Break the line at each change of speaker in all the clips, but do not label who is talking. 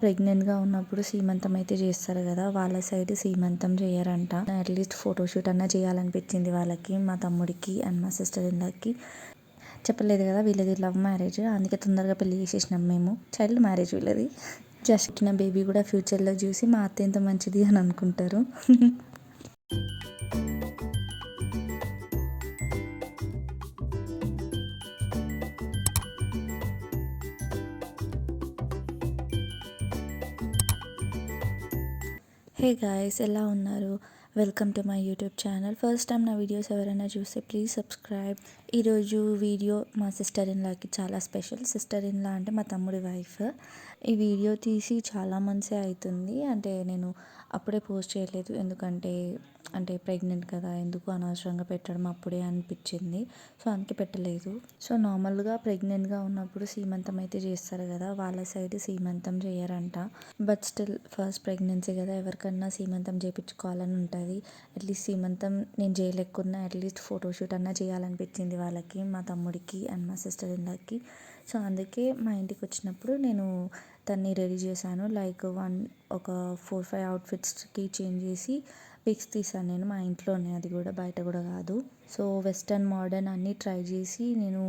ప్రెగ్నెంట్‌గా ఉన్నప్పుడు సీమంతం అయితే చేస్తారు కదా! వాళ్ళ సైడ్ సీమంతం చేయరంట. అట్‌లీస్ట్ ఫోటోషూట్ అన్నా చేయాలనిపించింది వాళ్ళకి, మా తమ్ముడికి అండ్ మా సిస్టర్ ఇన్ లాకి. చెప్పలేదు కదా! వీళ్ళది లవ్ మ్యారేజ్. అందుకే తొందరగా పెళ్లి చేసేసినాం మేము. చైల్డ్ మ్యారేజ్ వీళ్ళది. జస్ట్ పుట్టిన బేబీ కూడా ఫ్యూచర్‌లో చూసి మా అత్త ఎంత మంచిది అని అనుకుంటారు. హే గాయ్స్, ఎలా ఉన్నారు? Welcome to my YouTube channel. First time నా వీడియోస్ ఎవరైనా చూస్తే ప్లీజ్ సబ్స్క్రైబ్. ఈరోజు వీడియో మా సిస్టర్ ఇన్ లాకి చాలా స్పెషల్. సిస్టర్ ఇన్ లా అంటే మా తమ్ముడి వైఫ్. ఈ వీడియో తీసి చాలా మంత్సే అవుతుంది. అంటే నేను అప్పుడే పోస్ట్ చేయలేదు, ఎందుకంటే ప్రెగ్నెంట్ కదా, ఎందుకు అనవసరంగా పెట్టడం అప్పుడే అనిపించింది. సో అందుకే పెట్టలేదు. సో నార్మల్గా ప్రెగ్నెంట్గా ఉన్నప్పుడు సీమంతం అయితే చేస్తారు కదా, వాళ్ళ సైడ్ సీమంతం చేయరంట. బట్ స్టిల్ ఫస్ట్ ప్రెగ్నెన్సీ కదా, ఎవరికన్నా సీమంతం చేయించుకోవాలని ఉంటుంది. అట్లీస్ట్ సీమంతం నేను చేయలేకున్నా అట్లీస్ట్ ఫోటోషూట్ అన్నా చేయాలనిపించింది వాళ్ళకి, మా తమ్ముడికి అండ్ మా సిస్టర్ ఇన్ లాకి. సో అందుకే మా ఇంటికి వచ్చినప్పుడు నేను తన్ని రెడీ చేశాను. లైక్ ఒక 4-5 అవుట్ఫిట్స్కి చేంజ్ చేసి పిక్స్ తీసాను నేను మా ఇంట్లోనే, అది కూడా బయట కూడా కాదు. సో వెస్టర్న్ మోడర్న్ అన్నీ ట్రై చేసి నేను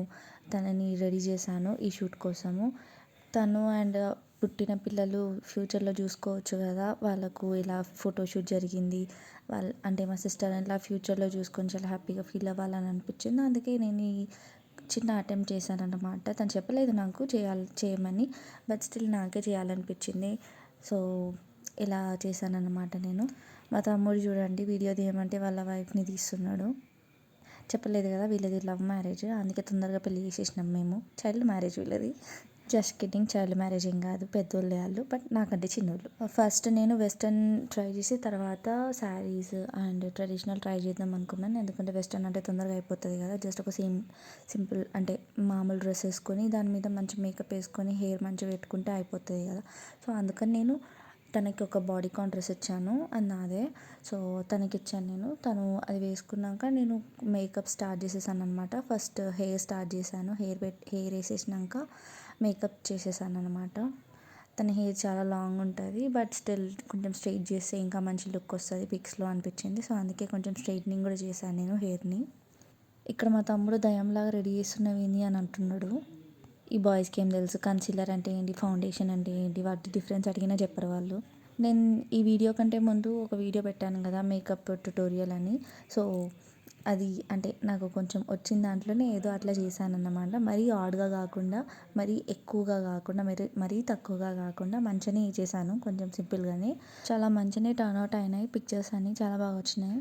తనని రెడీ చేశాను ఈ షూట్ కోసము. తను అండ్ పుట్టిన పిల్లలు ఫ్యూచర్లో చూసుకోవచ్చు కదా, వాళ్ళకు ఇలా ఫోటోషూట్ జరిగింది అంటే మా సిస్టర్ అట్లా ఫ్యూచర్లో చూసుకొని చాలా హ్యాపీగా ఫీల్ అవ్వాలని అనిపించింది. అందుకే నేను ఈ చిన్న అటెంప్ట్ చేశాను అన్నమాట. తను చెప్పలేదు నాకు చేయమని, బట్ స్టిల్ నాకే చేయాలనిపించింది. సో ఇలా చేశాను అన్నమాట నేను. మా తమ్ముడు చూడండి, వీడియో తీయమంటే వాళ్ళ వైఫ్ని తీస్తున్నాడు. చెప్పలేదు కదా, వీళ్ళది లవ్ మ్యారేజ్. అందుకే తొందరగా పెళ్లి చేసేసినాం మేము. చైల్డ్ మ్యారేజ్ వీళ్ళది. జస్ట్ కిడ్డింగ్, చైల్డ్ మ్యారేజ్ ఏం కాదు, పెద్దోళ్ళే వాళ్ళు, బట్ నాకంటే చిన్నోళ్ళు. ఫస్ట్ నేను వెస్టర్న్ ట్రై చేసి తర్వాత శారీస్ అండ్ ట్రెడిషనల్ ట్రై చేద్దాం అనుకున్నాను. ఎందుకంటే వెస్టర్న్ అంటే తొందరగా అయిపోతుంది కదా, జస్ట్ ఒక సింపుల్ అంటే మామూలు డ్రెస్ వేసుకొని దాని మీద మంచి మేకప్ వేసుకొని హెయిర్ మంచిగా పెట్టుకుంటే అయిపోతుంది కదా. సో అందుకని నేను తనకి ఒక బాడీకాన్ డ్రెస్ ఇచ్చాను, అది నాదే. సో తనకి ఇచ్చాను నేను. తను అది వేసుకున్నాక నేను మేకప్ స్టార్ట్ చేసేసాను అనమాట. ఫస్ట్ హెయిర్ స్టార్ట్ చేశాను. హెయిర్ వేసేసినాక మేకప్ చేసేసాను అనమాట. తన హెయిర్ చాలా లాంగ్ ఉంటుంది, బట్ స్టిల్ కొంచెం స్ట్రైట్ చేస్తే ఇంకా మంచి లుక్ వస్తుంది పిక్స్లో అనిపించింది. సో అందుకే కొంచెం స్ట్రైట్నింగ్ కూడా చేశాను నేను హెయిర్ని. ఇక్కడ మా తమ్ముడు దయ్యంలాగా రెడీ చేస్తున్నవి అని అంటున్నాడు. ఈ బాయ్స్కి ఏం తెలుసు కన్సీలర్ అంటే ఏంటి, ఫౌండేషన్ అంటే ఏంటి, వాటి డిఫరెన్స్ అడిగినా చెప్పరు వాళ్ళు. నేను ఈ వీడియో కంటే ముందు ఒక వీడియో పెట్టాను కదా, మేకప్ ట్యుటోరియల్ అని. సో అది అంటే నాకు కొంచెం వచ్చిన దాంట్లోనే ఏదో అట్లా చేశాను అన్నమాట. మరీ ఆడ్గా కాకుండా, మరీ ఎక్కువగా కాకుండా, మరీ తక్కువగా కాకుండా మంచిగానే చేశాను, కొంచెం సింపుల్గానే. చాలా మంచిగానే టర్న్ అవుట్ అయినాయి పిక్చర్స్ అన్నీ, చాలా బాగా వచ్చినాయి.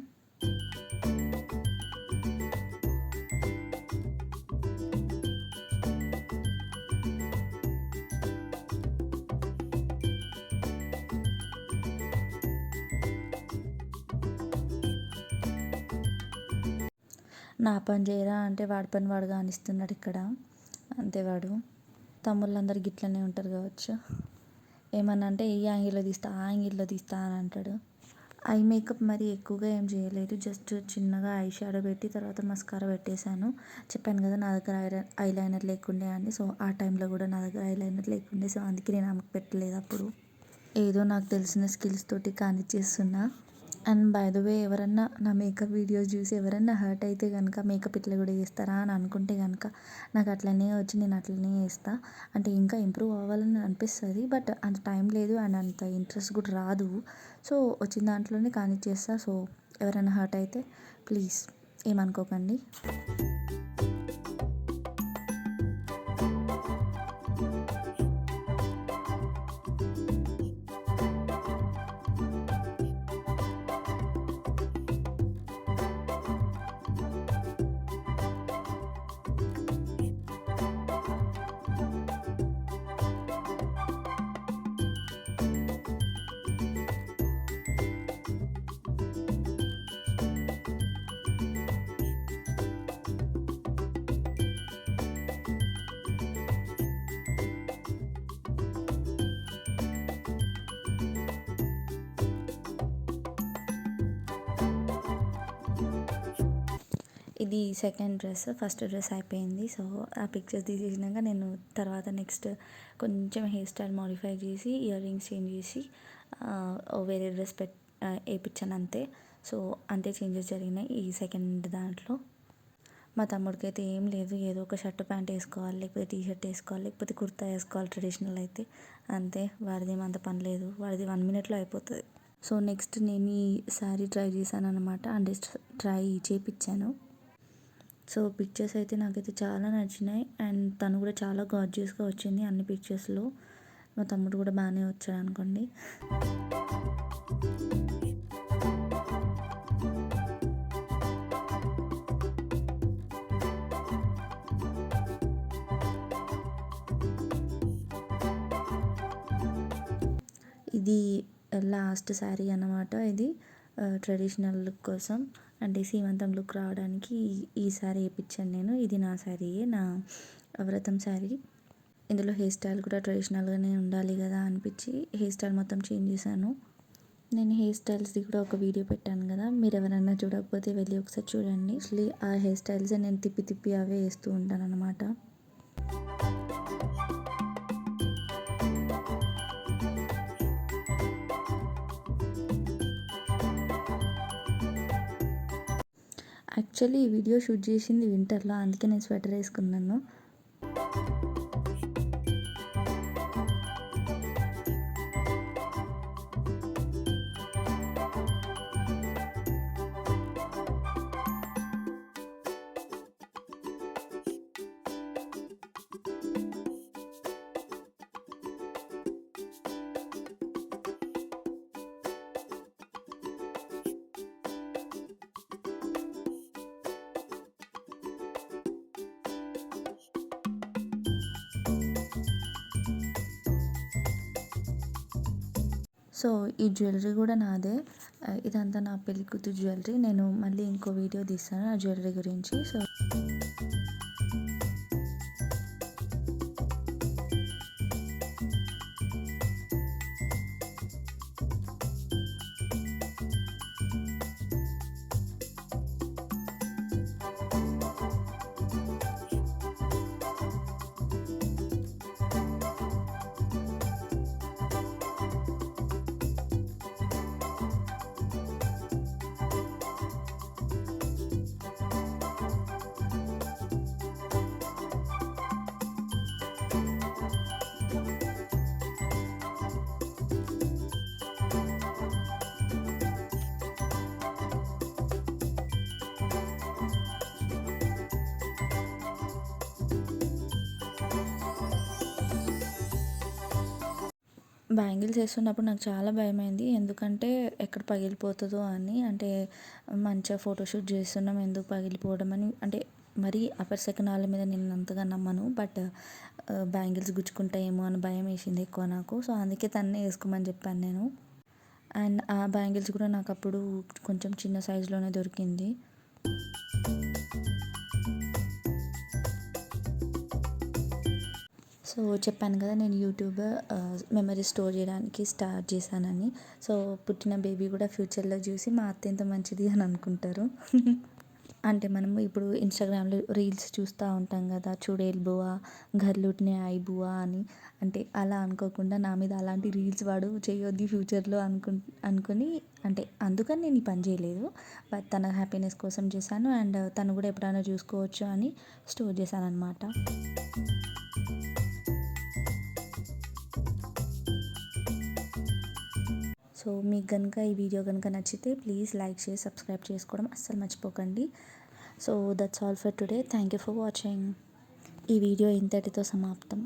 నా పని చేయరా అంటే వాడి పని వాడు కానిస్తున్నాడు ఇక్కడ. అంతే వాడు. తమ్ముళ్ళందరూ గిట్లనే ఉంటారు కావచ్చు. ఏమన్నా అంటే ఈ యాంగిల్లో తీస్తా, ఆ యాంగిల్లో తీస్తా అని అంటాడు. ఐ మేకప్ మరి ఎక్కువగా ఏం చేయలేదు, జస్ట్ చిన్నగా ఐ షాడో పెట్టి తర్వాత మస్కారా పెట్టేశాను. చెప్పాను కదా నా దగ్గర ఐలైనర్ లేకుండే అని. సో ఆ టైంలో కూడా నా దగ్గర ఐలైనర్ లేకుండే, సో అందుకే నేను ఆమెకు పెట్టలేదు అప్పుడు. ఏదో నాకు తెలిసిన స్కిల్స్ తోటి కానిచ్చేస్తున్నా. అండ్ బై ద వే, ఎవరన్నా నా మేకప్ వీడియోస్ చూసి ఎవరన్నా హర్ట్ అయితే కనుక మేకప్ ఇట్లా కూడా చేస్తారా అని అనుకుంటే కనుక నాకు అట్లనే వచ్చి నేను అట్లనే చేస్తా. అంటే ఇంకా ఇంప్రూవ్ అవ్వాలని అనిపిస్తుంది, బట్ అంత టైం లేదు అండ్ అంత ఇంట్రెస్ట్ కూడా రాదు. సో వచ్చిన దాంట్లోనే కానిచ్చేస్తా. సో ఎవరైనా హర్ట్ అయితే ప్లీజ్ ఏమనుకోకండి. ఇది సెకండ్ డ్రెస్. ఫస్ట్ డ్రెస్ అయిపోయింది. సో ఆ పిక్చర్స్ తీసేసినాక నేను తర్వాత నెక్స్ట్ కొంచెం హెయిర్ స్టైల్ మోడిఫై చేసి ఇయర్ రింగ్స్ చేంజ్ చేసి వేరే డ్రెస్ వేయించాను అంతే. సో అంతే చేంజెస్ జరిగినాయి ఈ సెకండ్ దాంట్లో. మా తమ్ముడికి అయితే ఏం లేదు, ఏదో ఒక షర్ట్ ప్యాంట్ వేసుకోవాలి, లేకపోతే టీ షర్ట్ వేసుకోవాలి, లేకపోతే కుర్తా వేసుకోవాలి ట్రెడిషనల్ అయితే, అంతే. వాడిది ఏమంత పని లేదు, వాడిది 1 మినిట్లో అయిపోతుంది. సో నెక్స్ట్ నేను ఈ శారీ ట్రై చేశాను అనమాట, అంటే ట్రై చేయించాను. సో పిక్చర్స్ అయితే నాకైతే చాలా నచ్చినాయి అండ్ తను కూడా చాలా గార్జియస్గా వచ్చింది అన్ని పిక్చర్స్లో. మా తమ్ముడు కూడా బాగానే వచ్చాడు అనుకోండి. ఇది లాస్ట్ శారీ అన్నమాట. ఇది ట్రెడిషనల్ లుక్ కోసం అంటే సీమంతం లుక్ రావడానికి ఈ శారీ వేయించాను నేను. ఇది నా శారీయే, నా వ్రతం శారీ. ఇందులో హెయిర్ స్టైల్ కూడా ట్రెడిషనల్గానే ఉండాలి కదా అనిపించి హెయిర్ స్టైల్ మొత్తం చేంజ్ చేశాను. నేను హెయిర్ స్టైల్స్ది కూడా ఒక వీడియో పెట్టాను కదా, మీరు ఎవరైనా చూడకపోతే వెళ్ళి ఒకసారి చూడండి. అసలు ఆ హెయిర్ స్టైల్స్ నేను తిప్పి తిప్పి అవే వేస్తూ ఉంటాను అనమాట. యాక్చువల్లీ ఈ వీడియో షూట్ చేసింది వింటర్లో, అందుకే నేను స్వెటర్ వేసుకున్నాను. సో ఈ జ్యువెలరీ కూడా నాదే. ఇదంతా నా పెళ్లి కూతురు జ్యువెలరీ. నేను మళ్ళీ ఇంకో వీడియో తీస్తాను ఆ జ్యువెలరీ గురించి. బ్యాంగిల్స్ వేస్తున్నప్పుడు నాకు చాలా భయమైంది, ఎందుకంటే ఎక్కడ పగిలిపోతుందో అని. అంటే మంచిగా ఫోటోషూట్ చేస్తున్నాం, ఎందుకు పగిలిపోవడం అని. అంటే మరీ అపరిశకనాల మీద నేను అంతగా నమ్మను, బట్ బ్యాంగిల్స్ గుచ్చుకుంటాయేమో అని భయం వేసింది ఎక్కువ నాకు. సో అందుకే తన్నే వేసుకోమని చెప్పాను నేను. అండ్ ఆ బ్యాంగిల్స్ కూడా నాకు అప్పుడు కొంచెం చిన్న సైజులోనే దొరికింది. సో చెప్పాను కదా, నేను యూట్యూబ్ మెమరీ స్టోర్ చేయడానికి స్టార్ట్ చేశానని. సో పుట్టిన బేబీ కూడా ఫ్యూచర్లో చూసి మా అత్త ఎంత మంచిది అని అనుకుంటారు. అంటే మనము ఇప్పుడు ఇన్స్టాగ్రామ్లో రీల్స్ చూస్తూ ఉంటాం కదా, చూడేల్ బువా ఘర్ లూట్నే ఐ బువా అని. అంటే అలా అనుకోకుండా నా మీద అలాంటి రీల్స్ వాడు చేయొద్దు ఫ్యూచర్లో అనుకుని, అంటే అందుకని నేను ఈ పని చేయలేదు, బట్ తన హ్యాపీనెస్ కోసం చేశాను. అండ్ తను కూడా ఎప్పుడైనా చూసుకోవచ్చు అని స్టోర్ చేశాను అనమాట. సో మీకు కనుక ఈ వీడియో కనుక నచ్చితే ప్లీజ్ లైక్ చేసి సబ్స్క్రైబ్ చేసుకోవడం అస్సలు మర్చిపోకండి. So that's all for today. Thank you for watching. ఈ వీడియో ఇంతటితో సమాప్తం.